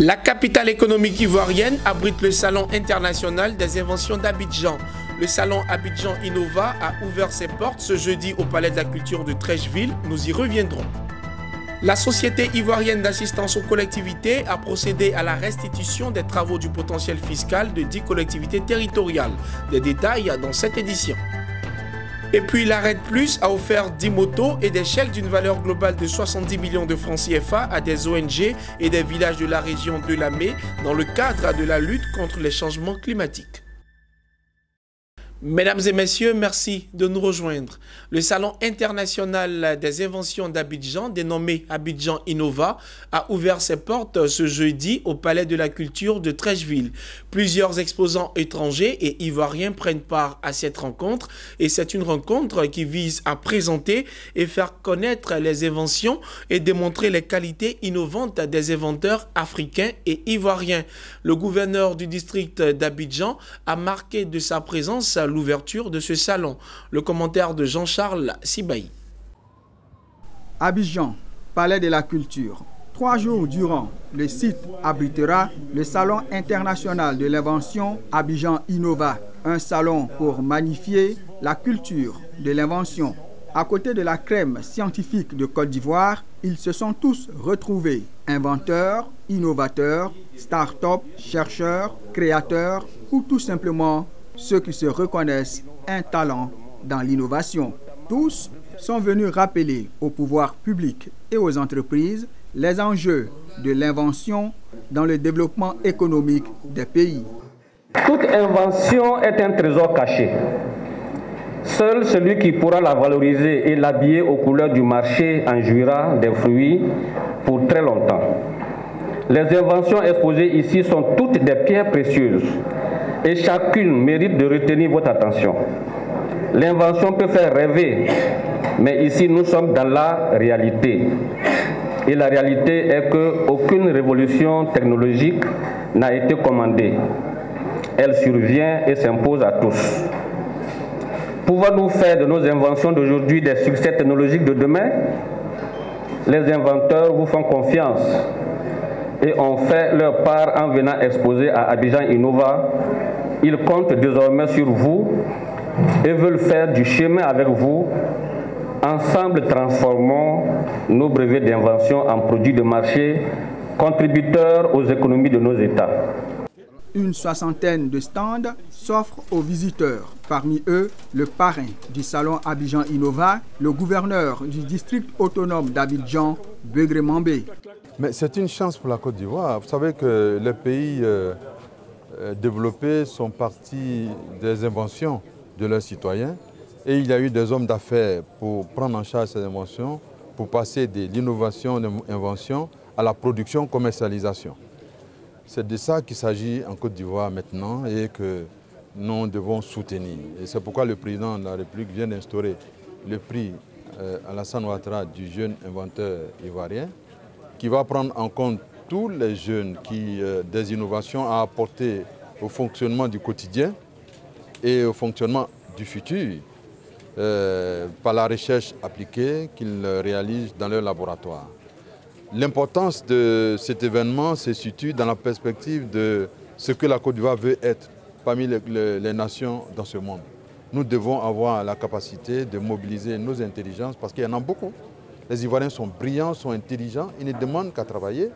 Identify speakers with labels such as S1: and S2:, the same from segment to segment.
S1: La capitale économique ivoirienne abrite le Salon international des inventions d'Abidjan. Le Salon Abidjan Innova a ouvert ses portes ce jeudi au Palais de la Culture de Treichville. Nous y reviendrons. La Société ivoirienne d'assistance aux collectivités a procédé à la restitution des travaux du potentiel fiscal de 10 collectivités territoriales. Des détails dans cette édition. Et puis l'Arrête Plus a offert 10 motos et des chèques d'une valeur globale de 70 millions de francs CFA à des ONG et des villages de la région de Lamé dans le cadre de la lutte contre les changements climatiques. Mesdames et messieurs, merci de nous rejoindre. Le Salon international des inventions d'Abidjan, dénommé Abidjan Innova, a ouvert ses portes ce jeudi au Palais de la Culture de Treichville. Plusieurs exposants étrangers et ivoiriens prennent part à cette rencontre et c'est une rencontre qui vise à présenter et faire connaître les inventions et démontrer les qualités innovantes des inventeurs africains et ivoiriens. Le gouverneur du district d'Abidjan a marqué de sa présence l'ouverture de ce salon. Le commentaire de Jean-Charles Sibaï.
S2: Abidjan, Palais de la Culture. 3 jours durant, le site abritera le Salon international de l'invention Abidjan Innova, un salon pour magnifier la culture de l'invention. À côté de la crème scientifique de Côte d'Ivoire, ils se sont tous retrouvés. Inventeurs, innovateurs, start-up, chercheurs, créateurs ou tout simplement ceux qui se reconnaissent un talent dans l'innovation. Tous sont venus rappeler au pouvoir public et aux entreprises les enjeux de l'invention dans le développement économique des pays.
S3: Toute invention est un trésor caché. Seul celui qui pourra la valoriser et l'habiller aux couleurs du marché en jouira des fruits pour très longtemps. Les inventions exposées ici sont toutes des pierres précieuses et chacune mérite de retenir votre attention. L'invention peut faire rêver, mais ici nous sommes dans la réalité. Et la réalité est qu'aucune révolution technologique n'a été commandée. Elle survient et s'impose à tous. Pouvons-nous faire de nos inventions d'aujourd'hui des succès technologiques de demain? Les inventeurs vous font confiance et ont fait leur part en venant exposer à Abidjan Innova. Ils comptent désormais sur vous et veulent faire du chemin avec vous. Ensemble, transformons nos brevets d'invention en produits de marché contributeurs aux économies de nos États.
S2: Une 60aine de stands s'offrent aux visiteurs. Parmi eux, le parrain du Salon Abidjan Innova, le gouverneur du district autonome d'Abidjan, Begré Mambé.
S4: Mais c'est une chance pour la Côte d'Ivoire. Vous savez que les pays développés sont partis des inventions de leurs citoyens et il y a eu des hommes d'affaires pour prendre en charge ces inventions, pour passer de l'innovation, l'invention à la production, commercialisation. C'est de ça qu'il s'agit en Côte d'Ivoire maintenant et que nous devons soutenir. Et c'est pourquoi le président de la République vient d'instaurer le prix Alassane Ouattara du jeune inventeur ivoirien qui va prendre en compte tous les jeunes qui des innovations à apporter au fonctionnement du quotidien et au fonctionnement du futur par la recherche appliquée qu'ils réalisent dans leur laboratoire. L'importance de cet événement se situe dans la perspective de ce que la Côte d'Ivoire veut être parmi les nations dans ce monde. Nous devons avoir la capacité de mobiliser nos intelligences parce qu'il y en a beaucoup. Les Ivoiriens sont brillants, sont intelligents, ils ne demandent qu'à travailler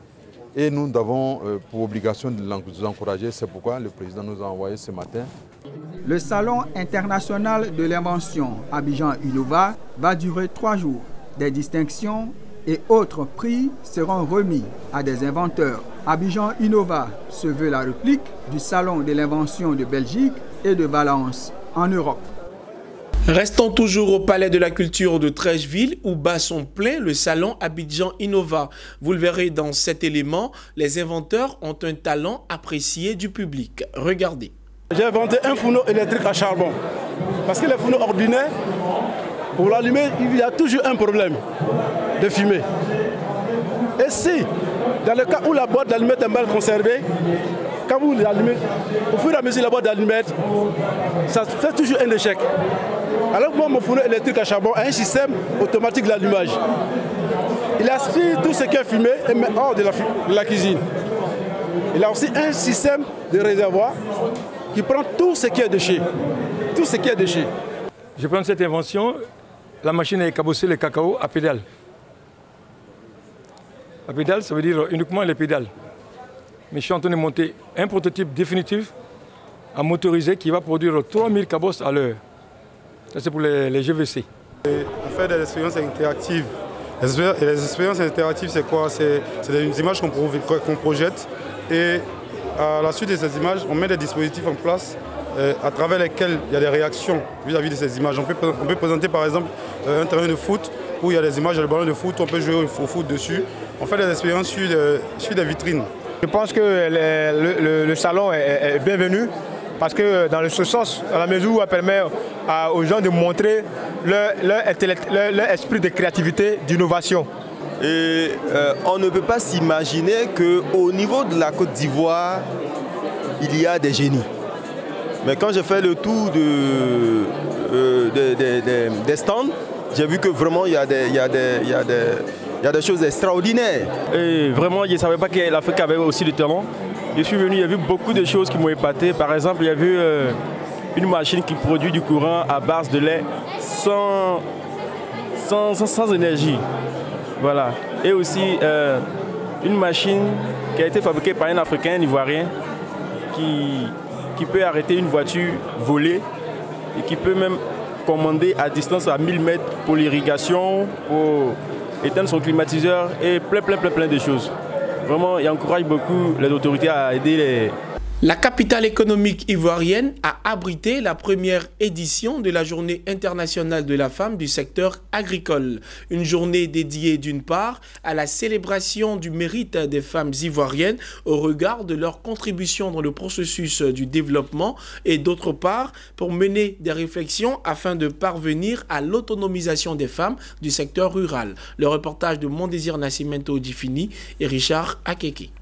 S4: et nous avons pour obligation de les encourager. C'est pourquoi le président nous a envoyé ce matin.
S2: Le Salon international de l'invention Abidjan Innova va durer 3 jours. Des distinctions et autres prix seront remis à des inventeurs. Abidjan Innova se veut la réplique du Salon de l'invention de Belgique et de Valence en Europe.
S1: Restons toujours au Palais de la Culture de Treichville où bat son plein le Salon Abidjan Innova. Vous le verrez dans cet élément, les inventeurs ont un talent apprécié du public. Regardez.
S5: J'ai inventé un fourneau électrique à charbon. Parce que les fourneaux ordinaires, pour l'allumer, il y a toujours un problème de fumée. Et si, dans le cas où la boîte d'allumettes est mal conservée, quand vous l'allumez, au fur et à mesure la boîte d'allumettes, ça fait toujours un échec. Alors moi, mon fourneau électrique à charbon a un système automatique d'allumage. Il aspire tout ce qui est fumé et met hors de la cuisine. Il a aussi un système de réservoir qui prend tout ce qui est déchet. Tout ce qui est déchet.
S6: Je prends cette invention, la machine est cabossée le cacao à pédale. La pédale, ça veut dire uniquement les pédales. Mais je suis en train de monter un prototype définitif à motoriser qui va produire 3000 cabosses à l'heure. Ça, c'est pour les GVC.
S7: On fait des expériences interactives. Et les expériences interactives, c'est quoi? C'est des images qu'on projette. Et à la suite de ces images, on met des dispositifs en place à travers lesquels il y a des réactions vis-à-vis de ces images. On peut présenter par exemple un terrain de foot où il y a des images de ballon de foot, on peut jouer au foot dessus. On fait des expériences sur des vitrines.
S8: Je pense que le salon est bienvenu parce que dans ce sens, dans la mesure où elle permet aux gens de montrer leur esprit de créativité, d'innovation.
S9: Et on ne peut pas s'imaginer qu'au niveau de la Côte d'Ivoire, il y a des génies. Mais quand j'ai fait le tour des stands, j'ai vu que vraiment il y a des choses extraordinaires.
S10: Et vraiment, je ne savais pas que l'Afrique avait aussi du talent. Je suis venu, il y a vu beaucoup de choses qui m'ont épaté. Par exemple, il y a vu une machine qui produit du courant à base de lait sans énergie. Voilà. Et aussi une machine qui a été fabriquée par un Africain, un Ivoirien, qui peut arrêter une voiture volée et qui peut même commander à distance à 1000 mètres pour l'irrigation, pour éteindre son climatiseur et plein de choses. Vraiment, il encourage beaucoup les autorités à aider les...
S1: La capitale économique ivoirienne a abrité la première édition de la Journée internationale de la femme du secteur agricole. Une journée dédiée d'une part à la célébration du mérite des femmes ivoiriennes au regard de leur contribution dans le processus du développement et d'autre part pour mener des réflexions afin de parvenir à l'autonomisation des femmes du secteur rural. Le reportage de Mon Désir Nascimento Difini et Richard Akeke.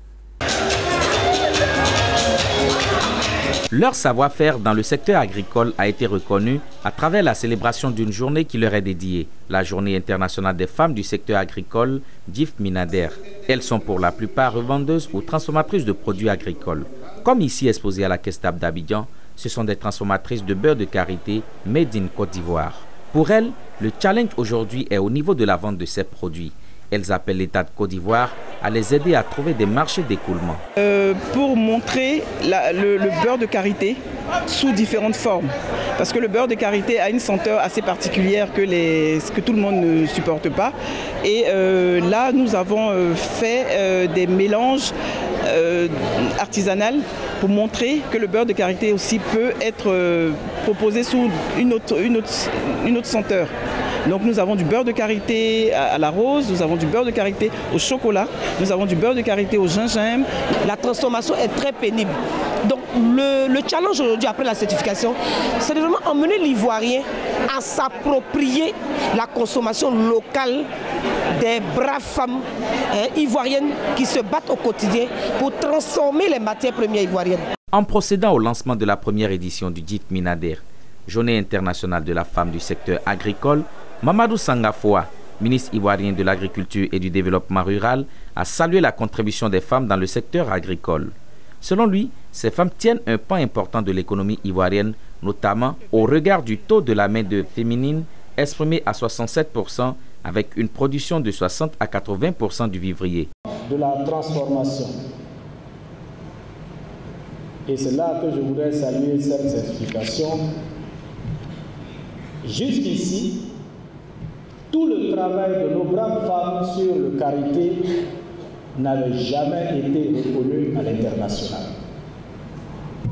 S11: Leur savoir-faire dans le secteur agricole a été reconnu à travers la célébration d'une journée qui leur est dédiée, la Journée internationale des femmes du secteur agricole, Djif Minader. Elles sont pour la plupart revendeuses ou transformatrices de produits agricoles. Comme ici exposé à la Kestab d'Abidjan, ce sont des transformatrices de beurre de karité made in Côte d'Ivoire. Pour elles, le challenge aujourd'hui est au niveau de la vente de ces produits. Elles appellent l'État de Côte d'Ivoire à les aider à trouver des marchés d'écoulement.
S12: Pour montrer le beurre de karité sous différentes formes. Parce que le beurre de karité a une senteur assez particulière que tout le monde ne supporte pas. Et là, nous avons fait des mélanges artisanaux pour montrer que le beurre de karité aussi peut être proposé sous une autre senteur. Donc nous avons du beurre de karité à la rose, nous avons du beurre de karité au chocolat, nous avons du beurre de karité au gingembre.
S13: La transformation est très pénible. Donc le challenge aujourd'hui après la certification, c'est de vraiment emmener l'Ivoirien à s'approprier la consommation locale des braves femmes ivoiriennes qui se battent au quotidien pour transformer les matières premières ivoiriennes.
S11: En procédant au lancement de la première édition du Djif Minader, Journée internationale de la femme du secteur agricole, Mamadou Sangafoa, ministre ivoirien de l'Agriculture et du Développement rural, a salué la contribution des femmes dans le secteur agricole. Selon lui, ces femmes tiennent un pan important de l'économie ivoirienne, notamment au regard du taux de la main-d'œuvre féminine exprimé à 67% avec une production de 60 à 80% du vivrier.
S14: De la transformation. Et c'est là que je voudrais saluer cette explication. Jusqu'ici, tout le travail de nos braves femmes sur le karité n'avait jamais été reconnu à l'international.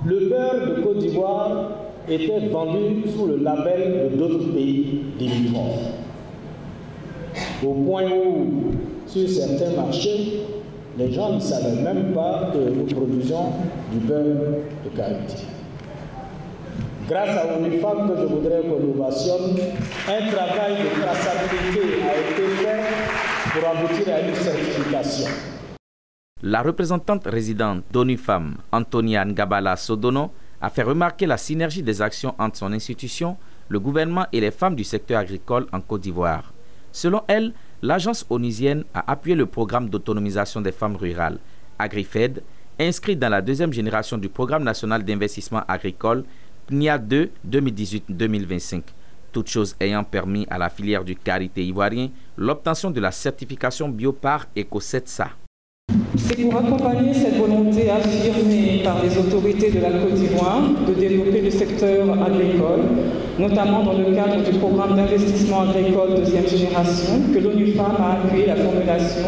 S14: Le beurre de Côte d'Ivoire était vendu sous le label de d'autres pays limitrophes. Au point où, sur certains marchés, les gens ne savaient même pas que nous produisions du beurre de karité. Grâce à UNIFAM que je voudrais qu'on innovationne, un travail de traçabilité a été fait pour aboutir à une certification.
S11: La représentante résidente d'ONUFAM, Antonia Ngabala Sodono, a fait remarquer la synergie des actions entre son institution, le gouvernement et les femmes du secteur agricole en Côte d'Ivoire. Selon elle, l'agence onusienne a appuyé le programme d'autonomisation des femmes rurales, AgriFed, inscrite dans la deuxième génération du Programme national d'investissement agricole PNIA 2 2018-2025. Toutes choses ayant permis à la filière du karité ivoirien l'obtention de la certification bio par EcoCetsa.
S15: C'est pour accompagner cette volonté affirmée par les autorités de la Côte d'Ivoire de développer le secteur agricole, notamment dans le cadre du programme d'investissement agricole deuxième génération, que l'ONU Femmes a appuyé la formulation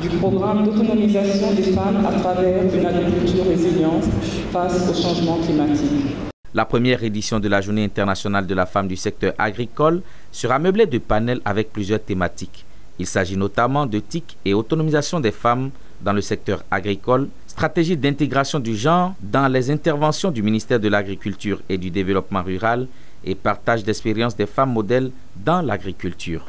S15: du programme d'autonomisation des femmes à travers une agriculture résiliente face au changement climatique.
S11: La première édition de la Journée internationale de la femme du secteur agricole sera meublée de panels avec plusieurs thématiques. Il s'agit notamment de TIC et autonomisation des femmes dans le secteur agricole, stratégie d'intégration du genre dans les interventions du ministère de l'Agriculture et du Développement rural et partage d'expériences des femmes modèles dans l'agriculture.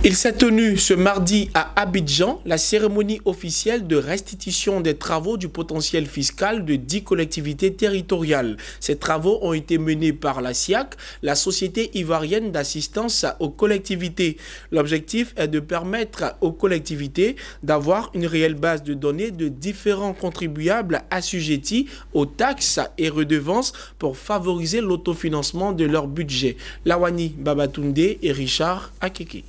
S1: Il s'est tenu ce mardi à Abidjan la cérémonie officielle de restitution des travaux du potentiel fiscal de 10 collectivités territoriales. Ces travaux ont été menés par la SIAC, la Société ivoirienne d'assistance aux collectivités. L'objectif est de permettre aux collectivités d'avoir une réelle base de données de différents contribuables assujettis aux taxes et redevances pour favoriser l'autofinancement de leur budget. Lawani Babatunde et Richard Akeke.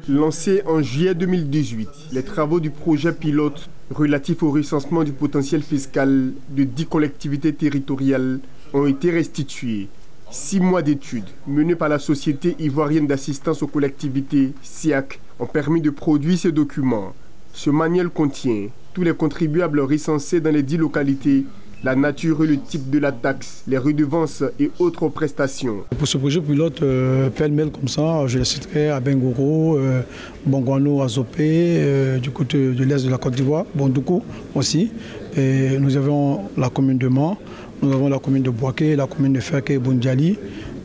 S16: Lancés en juillet 2018, les travaux du projet pilote relatif au recensement du potentiel fiscal de 10 collectivités territoriales ont été restitués. 6 mois d'études menées par la Société ivoirienne d'assistance aux collectivités, SIAC, ont permis de produire ces documents. Ce manuel contient tous les contribuables recensés dans les 10 localités, la nature et le type de la taxe, les redevances et autres prestations.
S17: Pour ce projet pilote, pêle-mêle comme ça, je les citerai à Bengoro, Bongouano, Azopé, du côté de l'est de la Côte d'Ivoire, Bondoukou aussi. Et nous avons la commune de Man, nous avons la commune de Boaké, la commune de Ferké et Bondjali.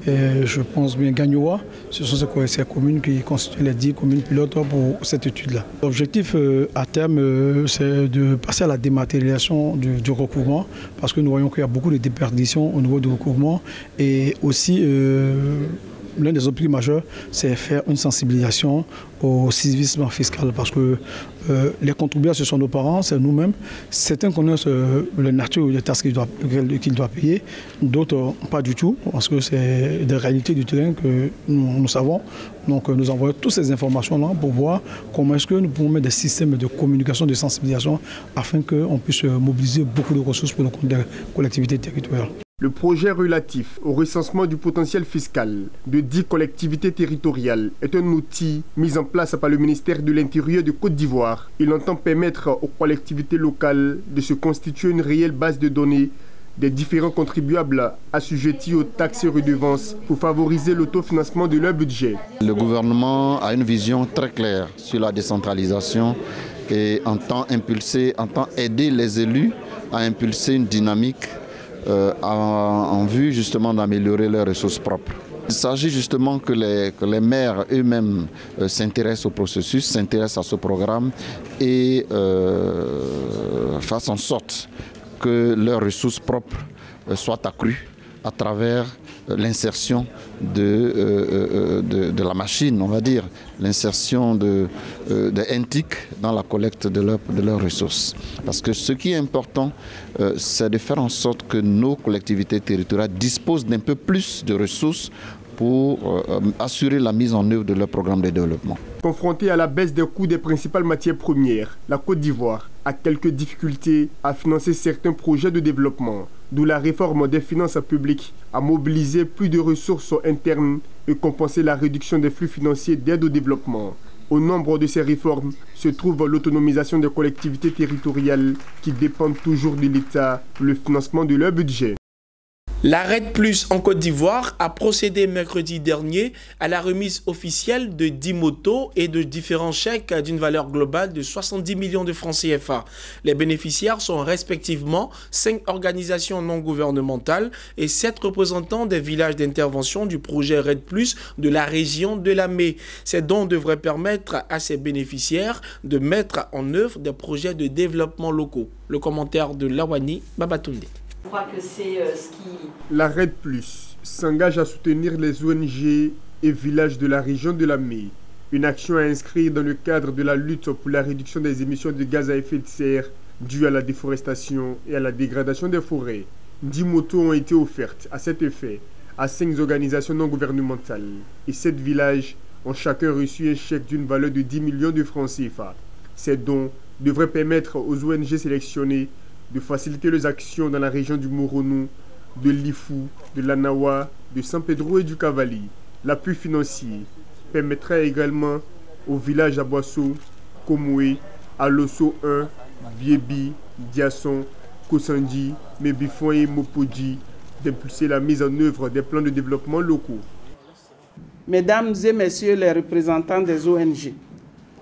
S17: Et je pense bien Gagnoua, ce sont ces communes qui constituent les 10 communes pilotes pour cette étude-là. L'objectif à terme, c'est de passer à la dématérialisation du recouvrement, parce que nous voyons qu'il y a beaucoup de déperditions au niveau du recouvrement. Et aussi, l'un des objectifs majeurs, c'est faire une sensibilisation au civisme fiscal, parce que les contribuables, ce sont nos parents, c'est nous-mêmes. Certains connaissent la nature des taxes qu'ils doivent payer, d'autres pas du tout, parce que c'est des réalités du terrain que nous savons. Donc nous envoyons toutes ces informations-là pour voir comment est-ce que nous pouvons mettre des systèmes de communication, de sensibilisation, afin qu'on puisse mobiliser beaucoup de ressources pour le compte des collectivités territoriales.
S16: Le projet relatif au recensement du potentiel fiscal de 10 collectivités territoriales est un outil mis en place par le ministère de l'Intérieur de Côte d'Ivoire. Il entend permettre aux collectivités locales de se constituer une réelle base de données des différents contribuables assujettis aux taxes et redevances pour favoriser l'autofinancement de leur budget.
S18: Le gouvernement a une vision très claire sur la décentralisation et entend aider les élus à impulser une dynamique en vue justement d'améliorer leurs ressources propres. Il s'agit justement que les maires eux-mêmes s'intéressent au processus, s'intéressent à ce programme et fassent en sorte que leurs ressources propres soient accrues à travers l'insertion de la machine, on va dire, l'insertion de NTIC dans la collecte de leurs ressources. Parce que ce qui est important, c'est de faire en sorte que nos collectivités territoriales disposent d'un peu plus de ressources pour assurer la mise en œuvre de leur programme de développement.
S16: Confrontée à la baisse des coûts des principales matières premières, la Côte d'Ivoire a quelques difficultés à financer certains projets de développement, d'où la réforme des finances publiques a mobilisé plus de ressources internes et compensé la réduction des flux financiers d'aide au développement. Au nombre de ces réformes se trouve l'autonomisation des collectivités territoriales qui dépendent toujours de l'État pour le financement de leur budget.
S1: La RED Plus en Côte d'Ivoire a procédé mercredi dernier à la remise officielle de 10 motos et de différents chèques d'une valeur globale de 70 millions de francs CFA. Les bénéficiaires sont respectivement 5 organisations non gouvernementales et 7 représentants des villages d'intervention du projet RED Plus de la région de la Mé. Ces dons devraient permettre à ces bénéficiaires de mettre en œuvre des projets de développement locaux. Le commentaire de Lawani Babatunde.
S19: Je crois que c'est ce qui...
S16: La RED Plus s'engage à soutenir les ONG et villages de la région de la Mé. Une action à inscrire dans le cadre de la lutte pour la réduction des émissions de gaz à effet de serre dues à la déforestation et à la dégradation des forêts. 10 motos ont été offertes à cet effet à 5 organisations non gouvernementales et 7 villages ont chacun reçu un chèque d'une valeur de 10 millions de francs CFA. Ces dons devraient permettre aux ONG sélectionnées de faciliter leurs actions dans la région du Moronou, de Lifou, de l'Anawa, de San Pedro et du Cavali. L'appui financier permettra également aux villages à Boisseau, Komoué, Alosso 1, Biebi, Diasson, Kosandi, Mebifon et Mopodji d'impulser la mise en œuvre des plans de développement locaux.
S20: Mesdames et messieurs les représentants des ONG,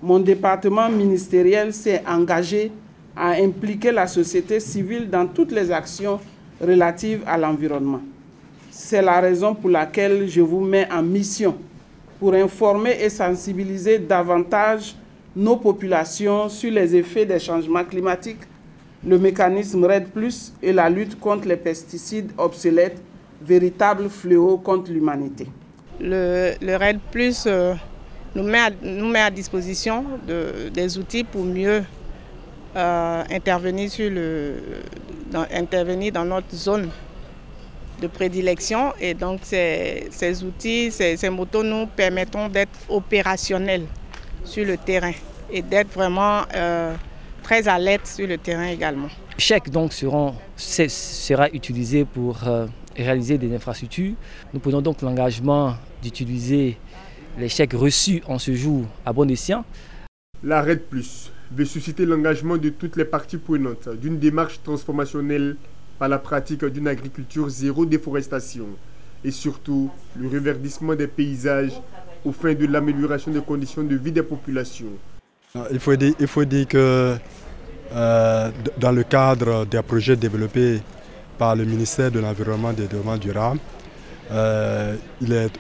S20: mon département ministériel s'est engagé à impliquer la société civile dans toutes les actions relatives à l'environnement. C'est la raison pour laquelle je vous mets en mission pour informer et sensibiliser davantage nos populations sur les effets des changements climatiques, le mécanisme REDD+, et la lutte contre les pesticides obsolètes, véritable fléau contre l'humanité.
S21: Le REDD+, nous met à disposition des outils pour mieux intervenir dans notre zone de prédilection. Et donc ces outils, ces motos nous permettront d'être opérationnels sur le terrain et d'être vraiment très alerte sur le terrain également.
S22: Le chèque donc sera utilisé pour réaliser des infrastructures. Nous prenons donc l'engagement d'utiliser les chèques reçus en ce jour à bon escient.
S16: La REDD+ veut susciter l'engagement de toutes les parties prenantes d'une démarche transformationnelle par la pratique d'une agriculture zéro déforestation et surtout le reverdissement des paysages aux fins de l'amélioration des conditions de vie des populations.
S23: Il faut dire que dans le cadre des projets développés par le ministère de l'Environnement et des Développement durable, il est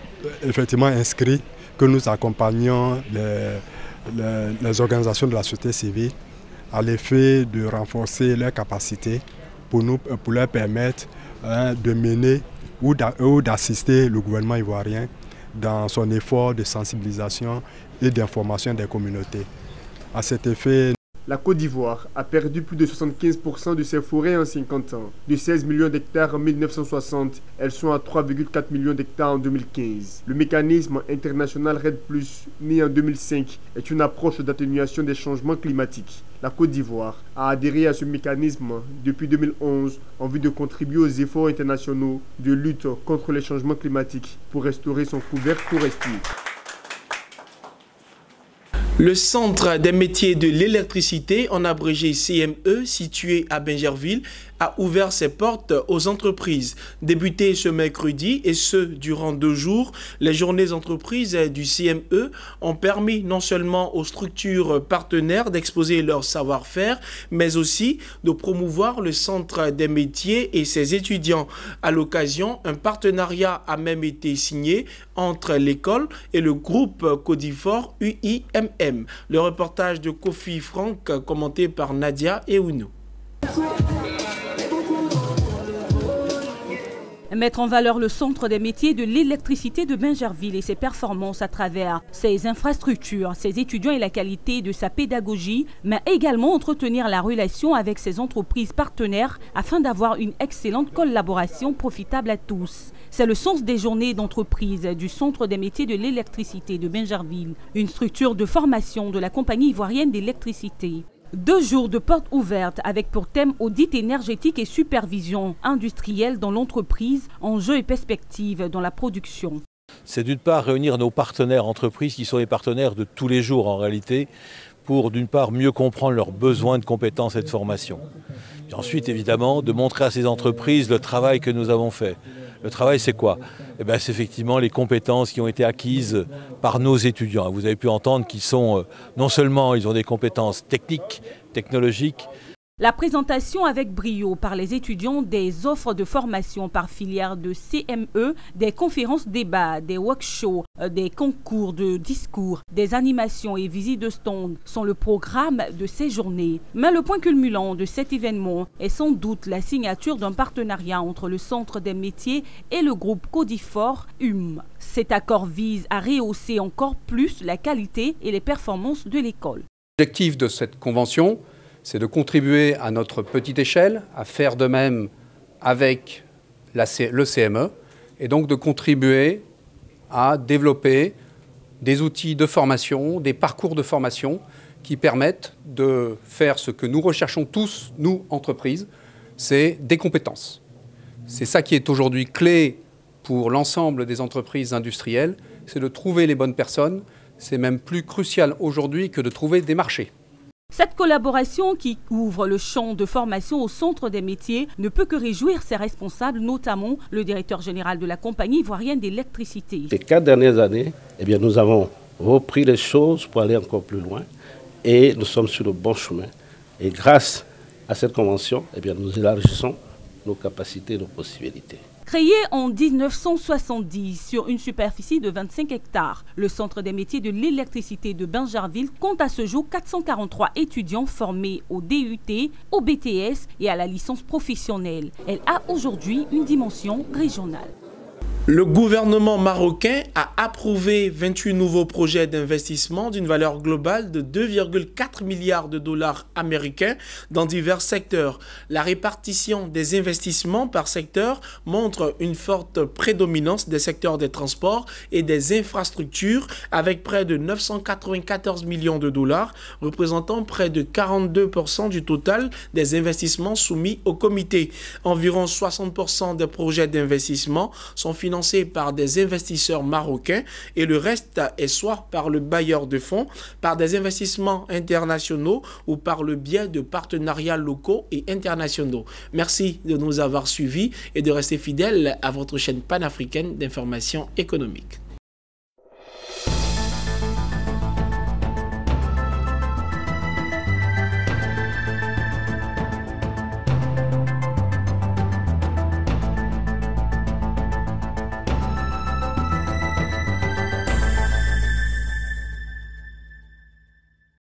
S23: effectivement inscrit que nous accompagnons les organisations de la société civile à l'effet de renforcer leurs capacités pour leur permettre de mener ou d'assister le gouvernement ivoirien dans son effort de sensibilisation et d'information des communautés. À cet effet,
S16: la Côte d'Ivoire a perdu plus de 75% de ses forêts en 50 ans. De 16 millions d'hectares en 1960, elles sont à 3,4 millions d'hectares en 2015. Le mécanisme international REDD+, né en 2005, est une approche d'atténuation des changements climatiques. La Côte d'Ivoire a adhéré à ce mécanisme depuis 2011 en vue de contribuer aux efforts internationaux de lutte contre les changements climatiques pour restaurer son couvert forestier.
S1: Le Centre des métiers de l'électricité, en abrégé CME, situé à Bingerville, a ouvert ses portes aux entreprises. Débuté ce mercredi et ce durant 2 jours, les journées entreprises du CME ont permis non seulement aux structures partenaires d'exposer leur savoir-faire, mais aussi de promouvoir le Centre des métiers et ses étudiants. À l'occasion, un partenariat a même été signé entre l'école et le groupe Codifort UIMM. Le reportage de Kofi Franck, commenté par Nadia Eounou.
S24: Mettre en valeur le Centre des métiers de l'électricité de Bingerville et ses performances à travers ses infrastructures, ses étudiants et la qualité de sa pédagogie, mais également entretenir la relation avec ses entreprises partenaires afin d'avoir une excellente collaboration profitable à tous. C'est le sens des journées d'entreprise du Centre des métiers de l'électricité de Bingerville, une structure de formation de la compagnie ivoirienne d'électricité. 2 jours de portes ouvertes avec pour thème audit énergétique et supervision industrielle dans l'entreprise, enjeux et perspectives dans la production.
S25: C'est d'une part réunir nos partenaires entreprises qui sont les partenaires de tous les jours en réalité pour d'une part mieux comprendre leurs besoins de compétences et de formation. Et ensuite évidemment de montrer à ces entreprises le travail que nous avons fait. Le travail, c'est quoi? C'est effectivement les compétences qui ont été acquises par nos étudiants. Vous avez pu entendre qu'ils sont, non seulement ils ont des compétences techniques, technologiques.
S24: La présentation avec brio par les étudiants des offres de formation par filière de CME, des conférences débats, des workshops, des concours de discours, des animations et visites de stands sont le programme de ces journées. Mais le point culminant de cet événement est sans doute la signature d'un partenariat entre le Centre des métiers et le groupe Codifort UM. Cet accord vise à rehausser encore plus la qualité et les performances de l'école.
S26: L'objectif de cette convention,
S2: c'est de contribuer à notre petite échelle, à faire de même avec le CME, et donc de contribuer à développer des outils de formation, des parcours de formation qui permettent de faire ce que nous recherchons tous, nous, entreprises, c'est des compétences. C'est ça qui est aujourd'hui clé pour l'ensemble des entreprises industrielles, c'est de trouver les bonnes personnes. C'est même plus crucial aujourd'hui que de trouver des marchés.
S24: Cette collaboration qui ouvre le champ de formation au centre des métiers ne peut que réjouir ses responsables, notamment le directeur général de la compagnie ivoirienne d'électricité.
S3: Les 4 dernières années, nous avons repris les choses pour aller encore plus loin et nous sommes sur le bon chemin. Et grâce à cette convention, nous élargissons nos capacités et nos possibilités.
S24: Créé en 1970 sur une superficie de 25 hectares, le Centre des métiers de l'électricité de Bingerville compte à ce jour 443 étudiants formés au DUT, au BTS et à la licence professionnelle. Elle a aujourd'hui une dimension régionale.
S1: Le gouvernement marocain a approuvé 28 nouveaux projets d'investissement d'une valeur globale de 2,4 milliards de dollars américains dans divers secteurs. La répartition des investissements par secteur montre une forte prédominance des secteurs des transports et des infrastructures avec près de 994 millions de dollars, représentant près de 42% du total des investissements soumis au comité. Environ 60% des projets d'investissement sont financés par des investisseurs marocains et le reste est soit par le bailleur de fonds, par des investissements internationaux ou par le biais de partenariats locaux et internationaux. Merci de nous avoir suivis et de rester fidèles à votre chaîne panafricaine d'information économique.